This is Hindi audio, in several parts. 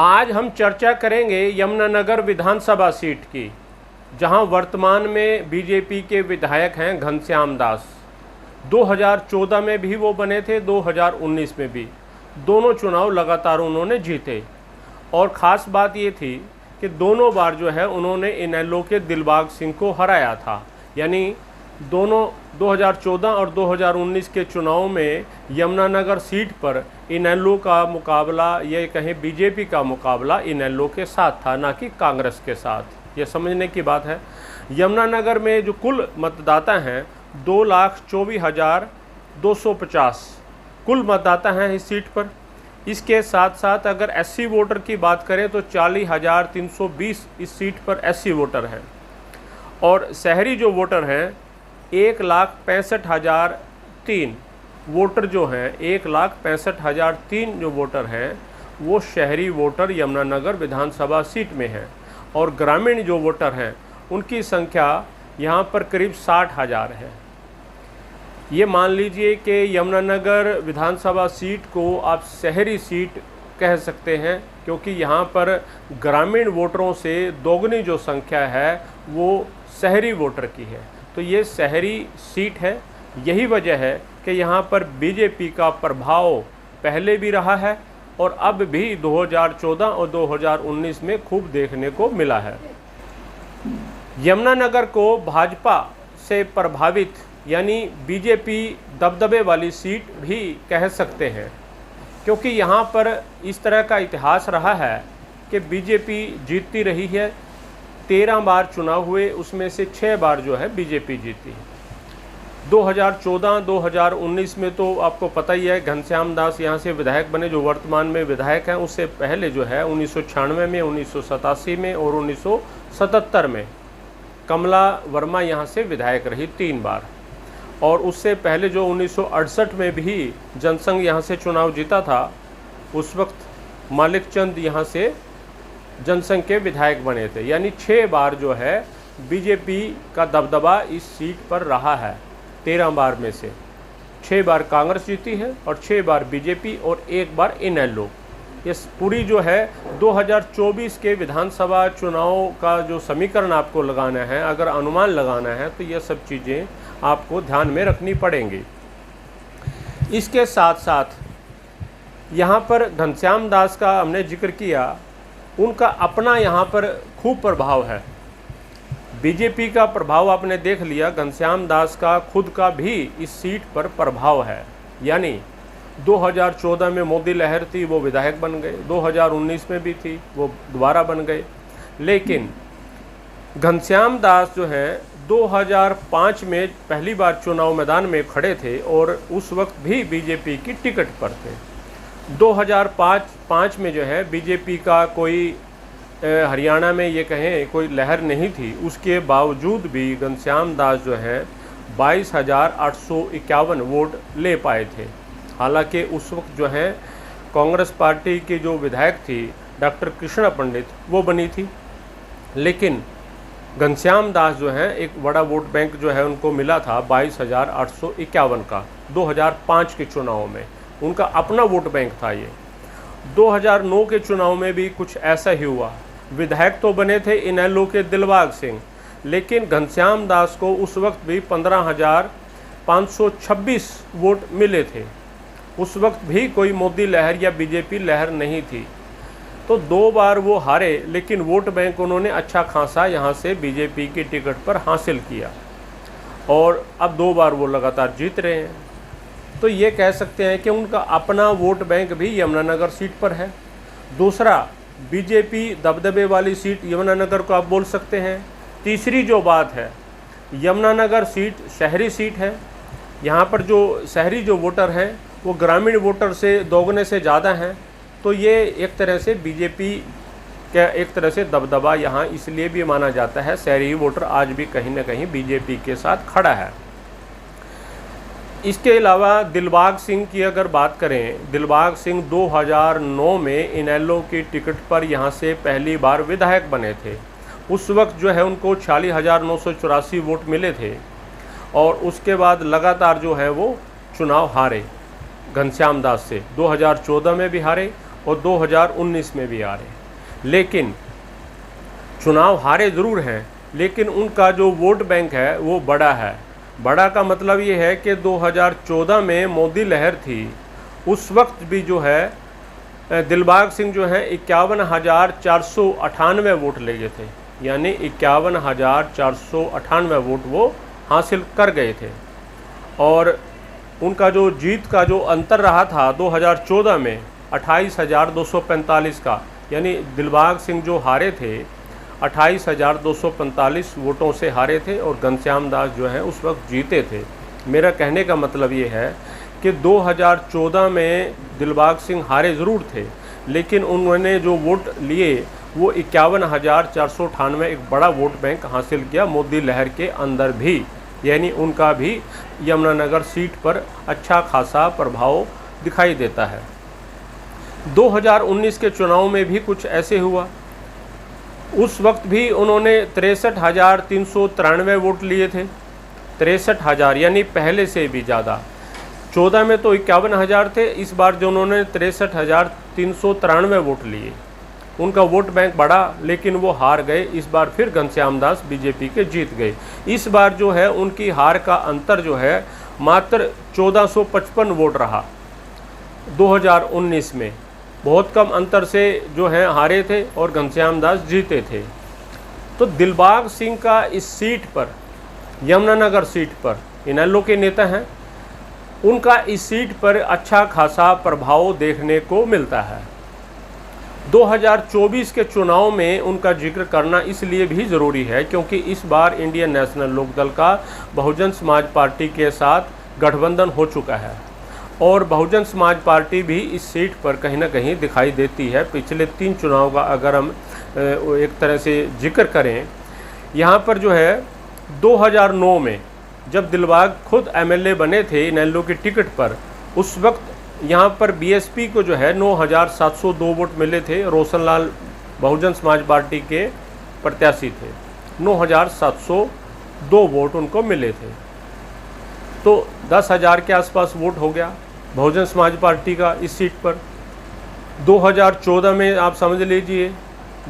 आज हम चर्चा करेंगे यमुनानगर विधानसभा सीट की, जहां वर्तमान में बीजेपी के विधायक हैं घनश्याम दास। 2014 में भी वो बने थे, 2019 में भी। दोनों चुनाव लगातार उन्होंने जीते और ख़ास बात ये थी कि दोनों बार जो है उन्होंने इनेलो के दिलबाग सिंह को हराया था। यानी दोनों 2014 और 2019 के चुनाव में यमुनानगर सीट पर इनेलो का मुकाबला, ये कहें बीजेपी का मुकाबला इनेलो के साथ था, ना कि कांग्रेस के साथ। ये समझने की बात है। यमुनानगर में जो कुल मतदाता हैं 2,24,250 कुल मतदाता हैं इस सीट पर। इसके साथ साथ अगर एससी वोटर की बात करें तो 40,320 इस सीट पर एससी वोटर हैं और शहरी जो वोटर हैं 1,65,003 वोटर जो हैं, 1,65,003 जो वोटर हैं वो शहरी वोटर यमुनानगर विधानसभा सीट में हैं और ग्रामीण जो वोटर हैं उनकी संख्या यहाँ पर करीब 60,000 है। ये मान लीजिए कि यमुनानगर विधानसभा सीट को आप शहरी सीट कह सकते हैं, क्योंकि यहाँ पर ग्रामीण वोटरों से दोगुनी जो संख्या है वो शहरी वोटर की है। तो ये शहरी सीट है। यही वजह है कि यहाँ पर बीजेपी का प्रभाव पहले भी रहा है और अब भी 2014 और 2019 में खूब देखने को मिला है। यमुनानगर को भाजपा से प्रभावित यानी बीजेपी दबदबे वाली सीट भी कह सकते हैं, क्योंकि यहाँ पर इस तरह का इतिहास रहा है कि बीजेपी जीतती रही है। 13 बार चुनाव हुए, उसमें से 6 बार जो है बीजेपी जीती। 2014-2019 में तो आपको पता ही है घनश्याम दास यहाँ से विधायक बने, जो वर्तमान में विधायक हैं। उससे पहले जो है 1996 में, 1987 में और 1977 में कमला वर्मा यहाँ से विधायक रही 3 बार। और उससे पहले जो 1968 में भी जनसंघ यहाँ से चुनाव जीता था, उस वक्त मालिक चंद यहाँ से जनसंघ के विधायक बने थे। यानी 6 बार जो है बीजेपी का दबदबा इस सीट पर रहा है। 13 बार में से 6 बार कांग्रेस जीती है और 6 बार बीजेपी और 1 बार इनेलो। ये पूरी जो है 2024 के विधानसभा चुनाव का जो समीकरण आपको लगाना है, अगर अनुमान लगाना है, तो ये सब चीज़ें आपको ध्यान में रखनी पड़ेंगी। इसके साथ साथ यहाँ पर घनश्याम दास का हमने जिक्र किया, उनका अपना यहाँ पर खूब प्रभाव है। बीजेपी का प्रभाव आपने देख लिया, घनश्याम दास का खुद का भी इस सीट पर प्रभाव है। यानी 2014 में मोदी लहर थी, वो विधायक बन गए। 2019 में भी थी, वो दोबारा बन गए। लेकिन घनश्याम दास जो हैं 2005 में पहली बार चुनाव मैदान में खड़े थे और उस वक्त भी बीजेपी की टिकट पर थे। 2005 में जो है बीजेपी का कोई हरियाणा में ये कहें कोई लहर नहीं थी, उसके बावजूद भी घनश्याम दास जो हैं 22,851 वोट ले पाए थे। हालांकि उस वक्त जो है कांग्रेस पार्टी की जो विधायक थी डॉक्टर कृष्णा पंडित, वो बनी थी। लेकिन घनश्याम दास जो हैं एक बड़ा वोट बैंक जो है उनको मिला था 22,851 का 2005 के चुनाव में। उनका अपना वोट बैंक था ये। 2009 के चुनाव में भी कुछ ऐसा ही हुआ। विधायक तो बने थे इनेलो के दिलबाग सिंह, लेकिन घनश्याम दास को उस वक्त भी 15,526 वोट मिले थे। उस वक्त भी कोई मोदी लहर या बीजेपी लहर नहीं थी। तो 2 बार वो हारे, लेकिन वोट बैंक उन्होंने अच्छा खासा यहाँ से बीजेपी की टिकट पर हासिल किया और अब 2 बार वो लगातार जीत रहे हैं। तो ये कह सकते हैं कि उनका अपना वोट बैंक भी यमुनानगर सीट पर है। दूसरा, बीजेपी दबदबे वाली सीट यमुनानगर को आप बोल सकते हैं। तीसरी जो बात है, यमुनानगर सीट शहरी सीट है। यहाँ पर जो शहरी जो वोटर हैं वो ग्रामीण वोटर से दोगुने से ज़्यादा हैं। तो ये एक तरह से बीजेपी का एक तरह से दबदबा यहाँ इसलिए भी माना जाता है। शहरी वोटर आज भी कहीं ना कहीं बीजेपी के साथ खड़ा है। इसके अलावा दिलबाग सिंह की अगर बात करें, दिलबाग सिंह 2009 में इनेलो की टिकट पर यहाँ से पहली बार विधायक बने थे। उस वक्त जो है उनको 40,984 वोट मिले थे और उसके बाद लगातार जो है वो चुनाव हारे घनश्याम दास से। 2014 में भी हारे और 2019 में भी आ रहे। लेकिन चुनाव हारे ज़रूर हैं, लेकिन उनका जो वोट बैंक है वो बड़ा है। बड़ा का मतलब ये है कि 2014 में मोदी लहर थी, उस वक्त भी जो है दिलबाग सिंह जो है 51,498 वोट ले गए थे, यानी 51,498 वोट वो हासिल कर गए थे। और उनका जो जीत का जो अंतर रहा था 2014 में 28,245 का, यानी दिलबाग सिंह जो हारे थे 28,245 वोटों से हारे थे और घनश्याम दास जो है उस वक्त जीते थे। मेरा कहने का मतलब ये है कि 2014 में दिलबाग सिंह हारे ज़रूर थे, लेकिन उन्होंने जो वोट लिए वो 51,498 एक बड़ा वोट बैंक हासिल किया मोदी लहर के अंदर भी, यानी उनका भी यमुनानगर सीट पर अच्छा खासा प्रभाव दिखाई देता है। 2019 के चुनाव में भी कुछ ऐसे हुआ। उस वक्त भी उन्होंने 63,393 वोट लिए थे, 63,000, यानी पहले से भी ज़्यादा। 14 में तो 51,000 थे, इस बार जो उन्होंने 63,393 वोट लिए, उनका वोट बैंक बढ़ा, लेकिन वो हार गए। इस बार फिर घनश्याम दास बीजेपी के जीत गए। इस बार जो है उनकी हार का अंतर जो है मात्र 1455 वोट रहा। 2019 में बहुत कम अंतर से जो है हारे थे और घनश्याम दास जीते थे। तो दिलबाग सिंह का इस सीट पर, यमुनानगर सीट पर, इनेलो के नेता हैं, उनका इस सीट पर अच्छा खासा प्रभाव देखने को मिलता है। 2024 के चुनाव में उनका जिक्र करना इसलिए भी ज़रूरी है क्योंकि इस बार इंडियन नेशनल लोकदल का बहुजन समाज पार्टी के साथ गठबंधन हो चुका है और बहुजन समाज पार्टी भी इस सीट पर कहीं ना कहीं दिखाई देती है। पिछले 3 चुनाव का अगर हम एक तरह से जिक्र करें, यहाँ पर जो है 2009 में जब दिलबाग खुद एमएलए बने थे इनेलो की टिकट पर, उस वक्त यहाँ पर बीएसपी को जो है 9,702 वोट मिले थे। रोशनलाल बहुजन समाज पार्टी के प्रत्याशी थे, 9,702 वोट उनको मिले थे। तो 10,000 के आसपास वोट हो गया बहुजन समाज पार्टी का इस सीट पर। 2014 में आप समझ लीजिए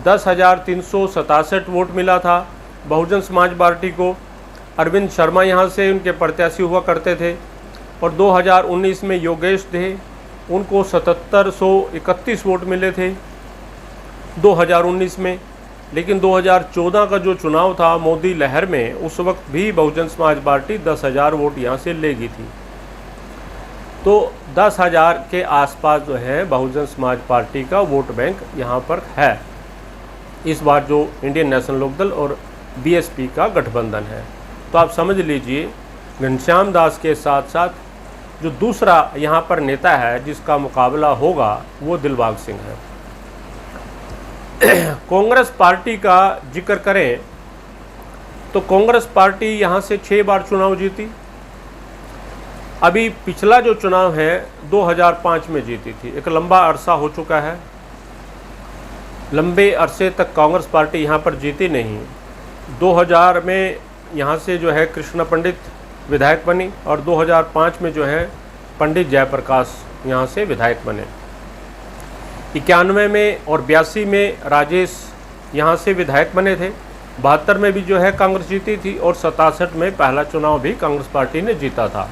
10,367 वोट मिला था बहुजन समाज पार्टी को। अरविंद शर्मा यहाँ से उनके प्रत्याशी हुआ करते थे। और 2019 में योगेश थे, उनको 7,731 वोट मिले थे 2019 में। लेकिन 2014 का जो चुनाव था मोदी लहर में, उस वक्त भी बहुजन समाज पार्टी 10,000 वोट यहाँ से ले गई थी। तो 10,000 के आसपास जो है बहुजन समाज पार्टी का वोट बैंक यहाँ पर है। इस बार जो इंडियन नेशनल लोकदल और बीएसपी का गठबंधन है, तो आप समझ लीजिए घनश्याम दास के साथ साथ जो दूसरा यहाँ पर नेता है जिसका मुकाबला होगा वो दिलबाग सिंह है। कांग्रेस पार्टी का जिक्र करें तो कांग्रेस पार्टी यहाँ से 6 बार चुनाव जीती। अभी पिछला जो चुनाव है 2005 में जीती थी, एक लंबा अरसा हो चुका है। लंबे अरसे तक कांग्रेस पार्टी यहाँ पर जीती नहीं। 2000 में यहाँ से जो है कृष्णा पंडित विधायक बनी और 2005 में जो है पंडित जयप्रकाश यहाँ से विधायक बने। 91 में और 82 में राजेश यहाँ से विधायक बने थे। 72 में भी जो है कांग्रेस जीती थी और 67 में पहला चुनाव भी कांग्रेस पार्टी ने जीता था।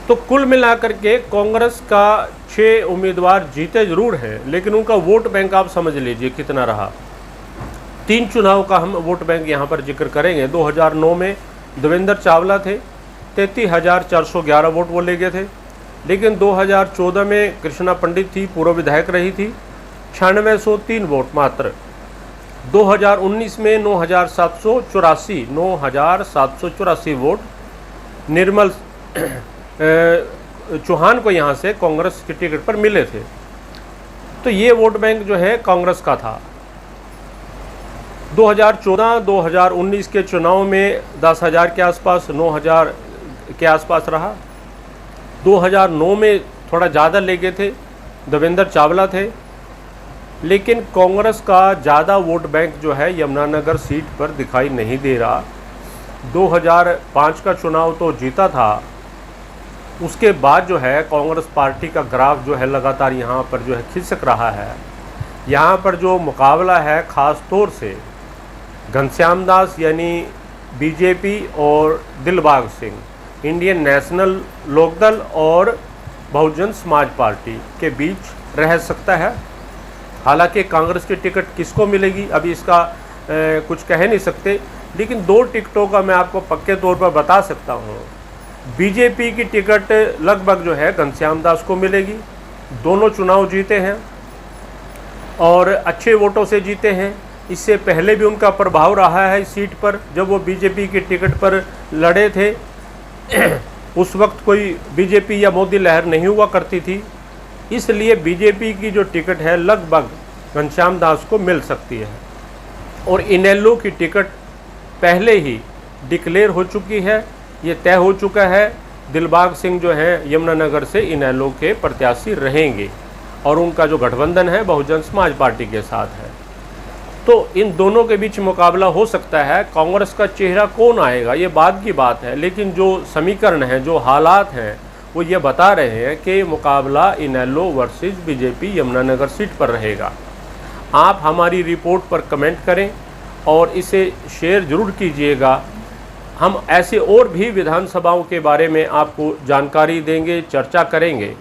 तो कुल मिलाकर के कांग्रेस का 6 उम्मीदवार जीते जरूर हैं, लेकिन उनका वोट बैंक आप समझ लीजिए कितना रहा। 3 चुनाव का हम वोट बैंक यहाँ पर जिक्र करेंगे। 2009 में देवेंद्र चावला थे, 33,411 वोट वो ले गए थे। लेकिन 2014 में कृष्णा पंडित थी, पूर्व विधायक रही थी, 9603 वोट मात्र। 2019 में 9,784 वोट निर्मल चौहान को यहाँ से कांग्रेस की टिकट पर मिले थे। तो ये वोट बैंक जो है कांग्रेस का था। 2014-2019 के चुनाव में 10,000 के आसपास, 9,000 के आसपास रहा। 2009 में थोड़ा ज़्यादा ले गए थे, देवेंद्र चावला थे। लेकिन कांग्रेस का ज़्यादा वोट बैंक जो है यमुनानगर सीट पर दिखाई नहीं दे रहा। 2005 का चुनाव तो जीता था, उसके बाद जो है कांग्रेस पार्टी का ग्राफ जो है लगातार यहाँ पर जो है खिसक रहा है। यहाँ पर जो मुकाबला है ख़ास तौर से घनश्याम दास यानी बीजेपी और दिलबाग सिंह इंडियन नेशनल लोकदल और बहुजन समाज पार्टी के बीच रह सकता है। हालांकि कांग्रेस की टिकट किसको मिलेगी अभी इसका कुछ कह नहीं सकते, लेकिन 2 टिकटों का मैं आपको पक्के तौर पर बता सकता हूँ। बीजेपी की टिकट लगभग जो है घनश्याम दास को मिलेगी। दोनों चुनाव जीते हैं और अच्छे वोटों से जीते हैं। इससे पहले भी उनका प्रभाव रहा है इस सीट पर, जब वो बीजेपी की टिकट पर लड़े थे उस वक्त कोई बीजेपी या मोदी लहर नहीं हुआ करती थी, इसलिए बीजेपी की जो टिकट है लगभग घनश्याम दास को मिल सकती है। और इनेलो की टिकट पहले ही डिक्लेयर हो चुकी है, ये तय हो चुका है। दिलबाग सिंह जो हैं यमुनानगर से इनेलो के प्रत्याशी रहेंगे और उनका जो गठबंधन है बहुजन समाज पार्टी के साथ है। तो इन दोनों के बीच मुकाबला हो सकता है। कांग्रेस का चेहरा कौन आएगा ये बाद की बात है, लेकिन जो समीकरण हैं, जो हालात हैं, वो ये बता रहे हैं कि मुकाबला इनेलो वर्सेस बीजेपी यमुनानगर सीट पर रहेगा। आप हमारी रिपोर्ट पर कमेंट करें और इसे शेयर ज़रूर कीजिएगा। हम ऐसे और भी विधानसभाओं के बारे में आपको जानकारी देंगे, चर्चा करेंगे।